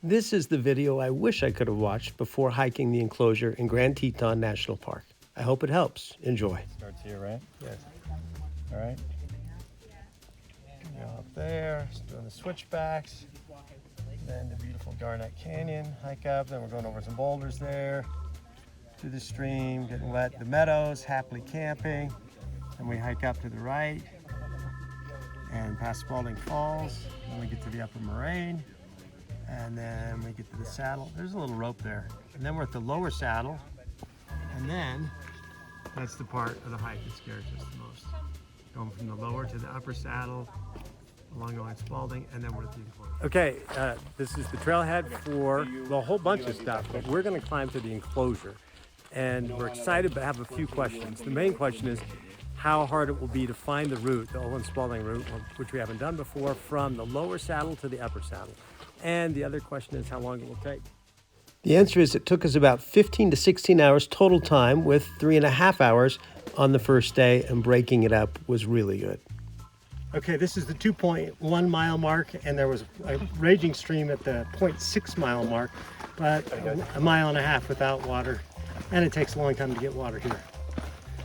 This is the video I wish I could have watched before hiking the enclosure in Grand Teton National Park. I hope it helps. Enjoy. Starts here, right? Yes. All right. Go up there, doing the switchbacks. Then the beautiful Garnet Canyon, hike up. Then we're going over some boulders there. Through the stream, getting wet. The Meadows, happily camping. Then we hike up to the right and past Spaulding Falls. Then we get to the upper moraine. And then we get to the saddle. There's a little rope there. And then we're at the lower saddle. And then that's the part of the hike that scares us the most. Going from the lower to the upper saddle, along Owens-Spaulding, and then we're at the enclosure. Okay, this is the trailhead for a whole bunch of stuff, but we're gonna climb to the enclosure. And we're excited but have a few questions. The main question is how hard it will be to find the route, the Owens-Spaulding route, which we haven't done before, from the lower saddle to the upper saddle. And the other question is how long it will take. The answer is it took us about 15 to 16 hours total time, with 3.5 hours on the first day, and breaking it up was really good. Okay, this is the 2.1 mile mark, and there was a raging stream at the 0.6 mile mark, but a mile and a half without water, and it takes a long time to get water here,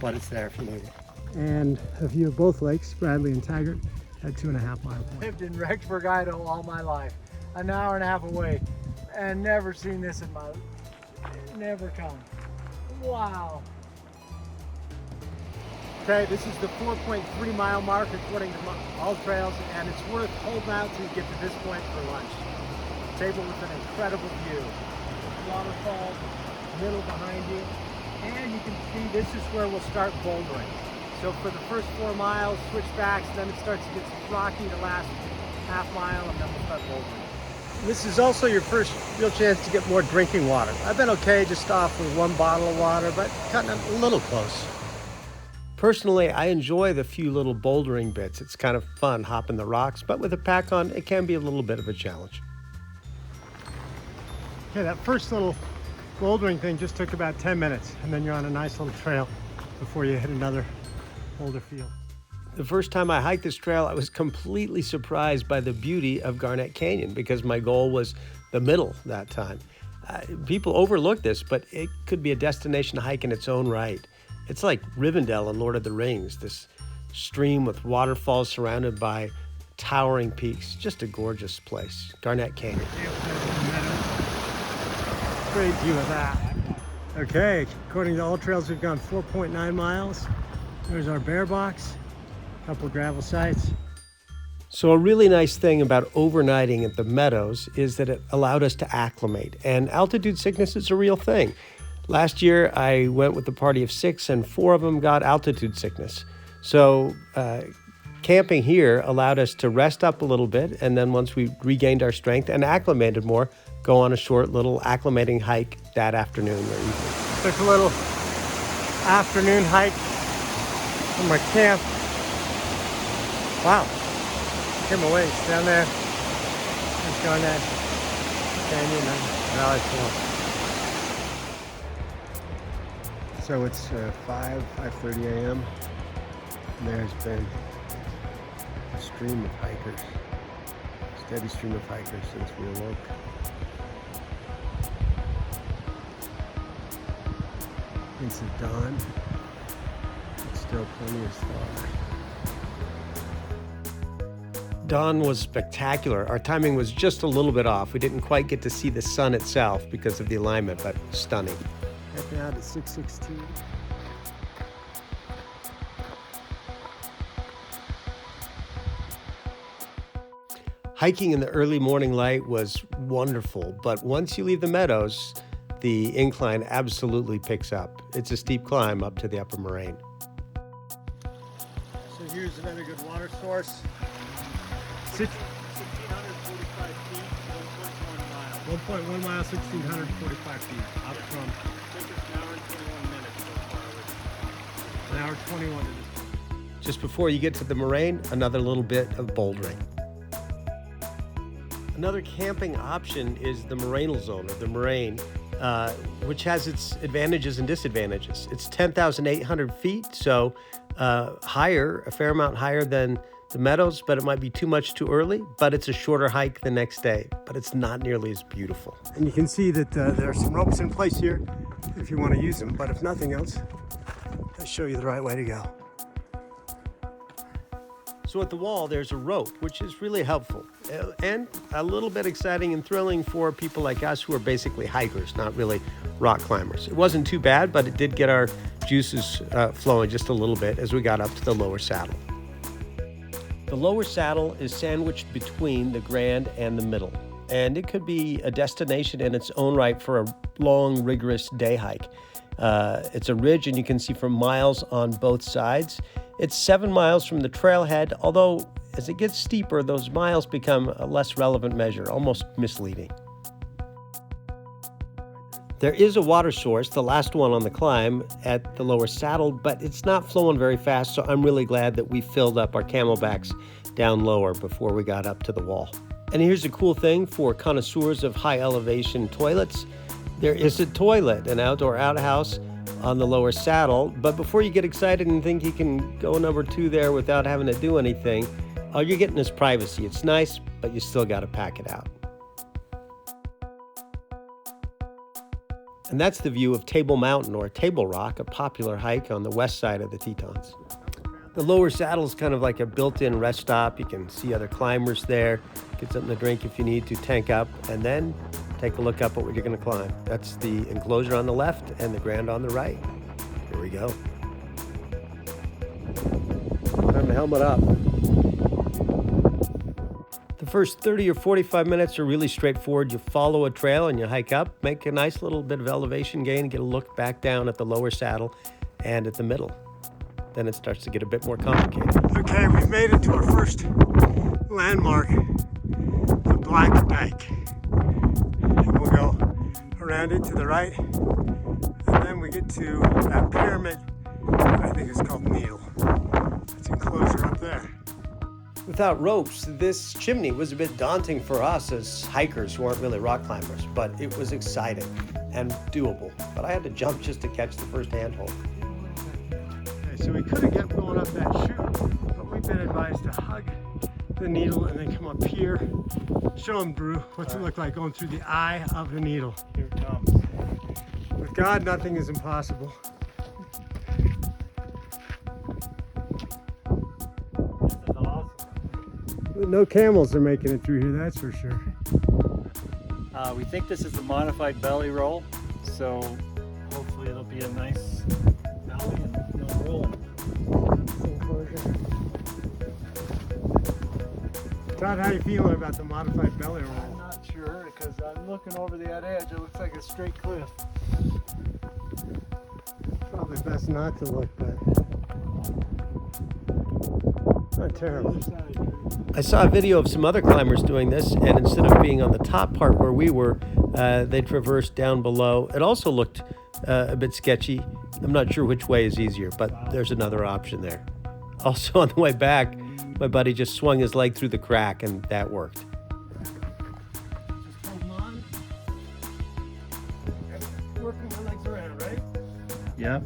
but it's there if you need it. And a view of both lakes, Bradley and Taggart, at 2.5 mile point. Lived in Rexburg, Idaho all my life, an hour and a half away, and never seen this in my, never come. Wow. Okay, this is the 4.3 mile mark according to all trails, and it's worth holding out till you get to this point for lunch. Table with an incredible view. Waterfall, middle behind you, and you can see this is where we'll start bouldering. So for the first 4 miles, switchbacks, then it starts to get rocky the last half mile, and then we'll start bouldering. This is also your first real chance to get more drinking water. I've been okay just off with 1 bottle of water, but cutting it a little close. Personally, I enjoy the few little bouldering bits. It's kind of fun hopping the rocks, but with a pack on, it can be a little bit of a challenge. Okay, that first little bouldering thing just took about 10 minutes, and then you're on a nice little trail before you hit another boulder field. The first time I hiked this trail, I was completely surprised by the beauty of Garnet Canyon, because my goal was the middle that time. People overlook this, but it could be a destination hike in its own right. It's like Rivendell in Lord of the Rings, this stream with waterfalls surrounded by towering peaks. Just a gorgeous place, Garnet Canyon. Great view of that. Okay, according to All Trails, we've gone 4.9 miles. There's our bear box, a couple of gravel sites. So a really nice thing about overnighting at the Meadows is that it allowed us to acclimate, and altitude sickness is a real thing. Last year, I went with a party of 6, and 4 of them got altitude sickness. So camping here allowed us to rest up a little bit, and then once we regained our strength and acclimated more, go on a short little acclimating hike that afternoon or evening. Took a little afternoon hike from our camp. Wow, came away, it's down there. There's Garnet Canyon and Valley Fork. So it's 5:30 a.m. and there's been a stream of hikers, steady stream of hikers since we awoke. It's at dawn, it's still plenty of stars. Dawn was spectacular. Our timing was just a little bit off. We didn't quite get to see the sun itself because of the alignment, but stunning. Heading out at 6:16. Hiking in the early morning light was wonderful, but once you leave the Meadows, the incline absolutely picks up. It's a steep climb up to the upper moraine. So here's another good water source. 1,645 feet, 1.1 miles, 1,645 feet, up from an hour 21 minutes. Just before you get to the moraine, another little bit of bouldering. Another camping option is the morainal zone, or the moraine, which has its advantages and disadvantages. It's 10,800 feet, so higher, a fair amount higher than the Meadows, but it might be too much too early, but it's a shorter hike the next day, but it's not nearly as beautiful. And you can see that there are some ropes in place here if you want to use them, but if nothing else, I'll show you the right way to go. So at the wall, there's a rope, which is really helpful and a little bit exciting and thrilling for people like us who are basically hikers, not really rock climbers. It wasn't too bad, but it did get our juices flowing just a little bit as we got up to the lower saddle. The lower saddle is sandwiched between the Grand and the Middle, and it could be a destination in its own right for a long, rigorous day hike. It's a ridge, and you can see for miles on both sides. It's 7 miles from the trailhead, although as it gets steeper, those miles become a less relevant measure, almost misleading. There is a water source, the last one on the climb, at the lower saddle, but it's not flowing very fast, so I'm really glad that we filled up our camelbacks down lower before we got up to the wall. And here's a cool thing for connoisseurs of high elevation toilets. There is a toilet, an outdoor outhouse on the lower saddle, but before you get excited and think you can go number 2 there without having to do anything, all you're getting is privacy. It's nice, but you still got to pack it out. And that's the view of Table Mountain, or Table Rock, a popular hike on the west side of the Tetons. The lower saddle is kind of like a built-in rest stop. You can see other climbers there, get something to drink if you need to, tank up, and then take a look up at what you're going to climb. That's the Enclosure on the left and the Grand on the right. Here we go. Time to helmet up. The first 30 or 45 minutes are really straightforward. You follow a trail and you hike up, make a nice little bit of elevation gain, get a look back down at the lower saddle and at the middle. Then it starts to get a bit more complicated. Okay, we've made it to our first landmark, the Black Bank. And we'll go around it to the right, and then we get to that pyramid, I think it's called Needle. It's Enclosure up there. Without ropes, this chimney was a bit daunting for us as hikers who aren't really rock climbers, but it was exciting and doable. But I had to jump just to catch the first handhold. Okay, so we could have kept going up that chute, but we've been advised to hug the needle and then come up here. Show them, Drew, what's it look like going through the eye of the needle. Here it comes. With God, nothing is impossible. No camels are making it through here, that's for sure. We think this is a modified belly roll, so hopefully it'll be a nice belly and no rolling. Todd, how you feeling about the modified belly roll? I'm not sure, because I'm looking over that edge, it looks like a straight cliff. Probably best not to look, but not terrible. I saw a video of some other climbers doing this, and instead of being on the top part where we were, they traversed down below. It also looked a bit sketchy. I'm not sure which way is easier, but there's another option there. Also, on the way back, my buddy just swung his leg through the crack, and that worked. Just holding on. Working my legs around, right? Yep.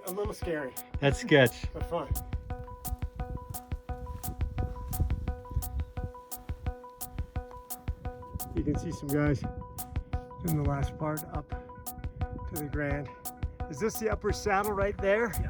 A little scary, That's sketch. but fun. You can see some guys in the last part up to the Grand. Is this the upper saddle right there? Yeah.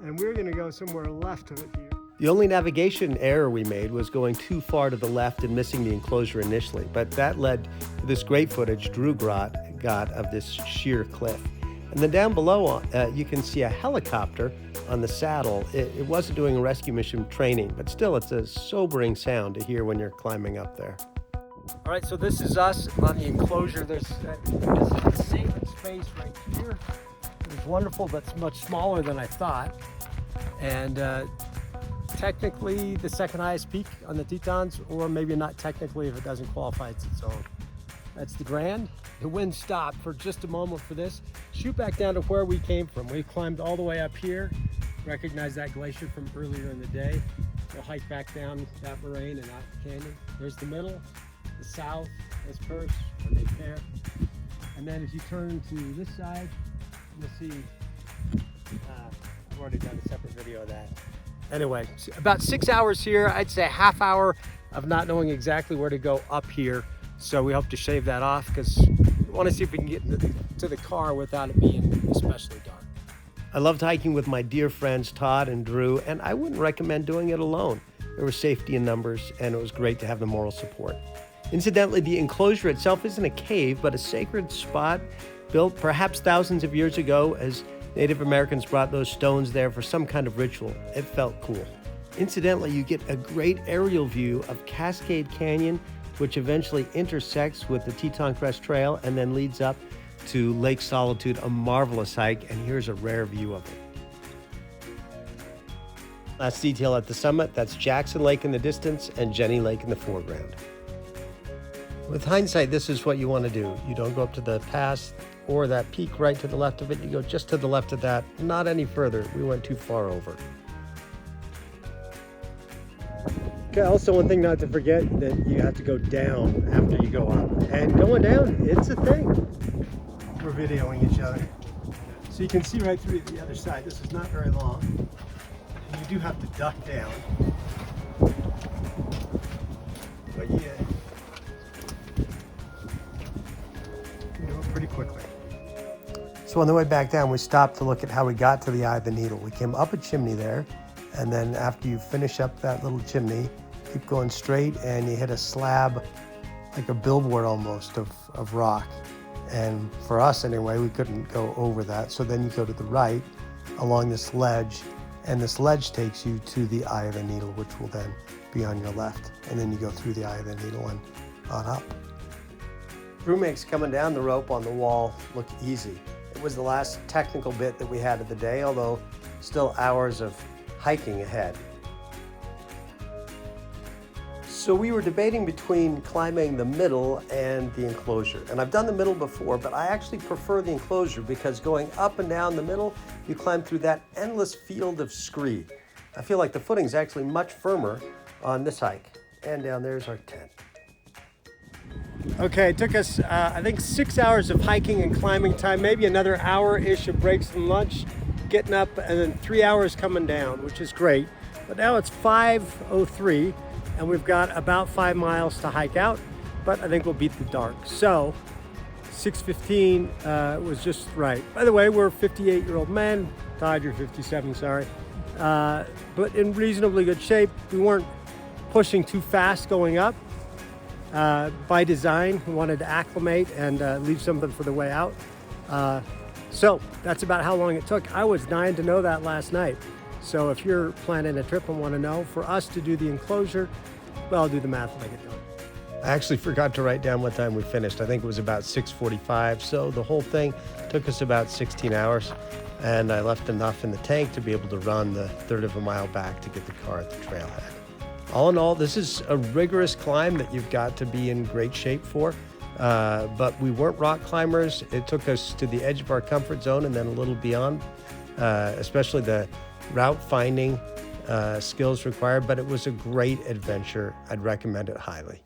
And we're gonna go somewhere left of it here. The only navigation error we made was going too far to the left and missing the Enclosure initially, but that led to this great footage Drew got of this sheer cliff. And then down below, you can see a helicopter on the saddle. It wasn't doing a rescue mission training, but still it's a sobering sound to hear when you're climbing up there. All right, so this is us on the Enclosure. There's a safe space right here. It's wonderful, but it's much smaller than I thought. And technically the second highest peak on the Tetons, or maybe not technically if it doesn't qualify as its own. That's the Grand. The wind stopped for just a moment for this. Shoot back down to where we came from. We climbed all the way up here, recognized that glacier from earlier in the day. We'll hike back down that moraine and out the canyon. There's the middle, the south, that's Purse, or Nape Fair. And then if you turn to this side, you'll see, I've already done a separate video of that. Anyway, about 6 hours here. I'd say a half hour of not knowing exactly where to go up here. So we hope to shave that off because we want to see if we can get to the car without it being especially dark. I loved hiking with my dear friends Todd and Drew, and I wouldn't recommend doing it alone. There was safety in numbers, and it was great to have the moral support. Incidentally, the enclosure itself isn't a cave, but a sacred spot built perhaps thousands of years ago as Native Americans brought those stones there for some kind of ritual. It felt cool. Incidentally, you get a great aerial view of Cascade Canyon, which eventually intersects with the Teton Crest Trail and then leads up to Lake Solitude, a marvelous hike, and here's a rare view of it. Last detail at the summit, that's Jackson Lake in the distance and Jenny Lake in the foreground. With hindsight, this is what you want to do. You don't go up to the pass or that peak right to the left of it. You go just to the left of that, not any further. We went too far over. Okay, also one thing not to forget, that you have to go down after you go up. And going down, it's a thing. We're videoing each other. So you can see right through the other side. This is not very long. And you do have to duck down. But yeah, you do it pretty quickly. So on the way back down, we stopped to look at how we got to the Eye of the Needle. We came up a chimney there, and then after you finish up that little chimney, keep going straight and you hit a slab, like a billboard almost, of rock. And for us anyway, we couldn't go over that. So then you go to the right along this ledge, and this ledge takes you to the Eye of the Needle, which will then be on your left. And then you go through the Eye of the Needle and on up. Drew makes coming down the rope on the wall look easy. It was the last technical bit that we had of the day, although still hours of hiking ahead. So we were debating between climbing the middle and the enclosure. And I've done the middle before, but I actually prefer the enclosure because going up and down the middle, you climb through that endless field of scree. I feel like the footing's actually much firmer on this hike. And down there's our tent. Okay, it took us, I think 6 hours of hiking and climbing time, maybe another hour-ish of breaks and lunch, getting up, and then 3 hours coming down, which is great. But now it's 5:03, and we've got about 5 miles to hike out, but I think we'll beat the dark. So 6:15 was just right. By the way, we're 58-year-old men. Todd, you're 57, sorry. But in reasonably good shape. We weren't pushing too fast going up. By design, we wanted to acclimate and leave something for the way out. So that's about how long it took. I was dying to know that last night. So if you're planning a trip and want to know, for us to do the enclosure, well, I'll do the math when I get done. I actually forgot to write down what time we finished. I think it was about 6:45. So the whole thing took us about 16 hours. And I left enough in the tank to be able to run the third of a mile back to get the car at the trailhead. All in all, this is a rigorous climb that you've got to be in great shape for. But we weren't rock climbers. It took us to the edge of our comfort zone and then a little beyond, especially the route finding skills required. But it was a great adventure. I'd recommend it highly.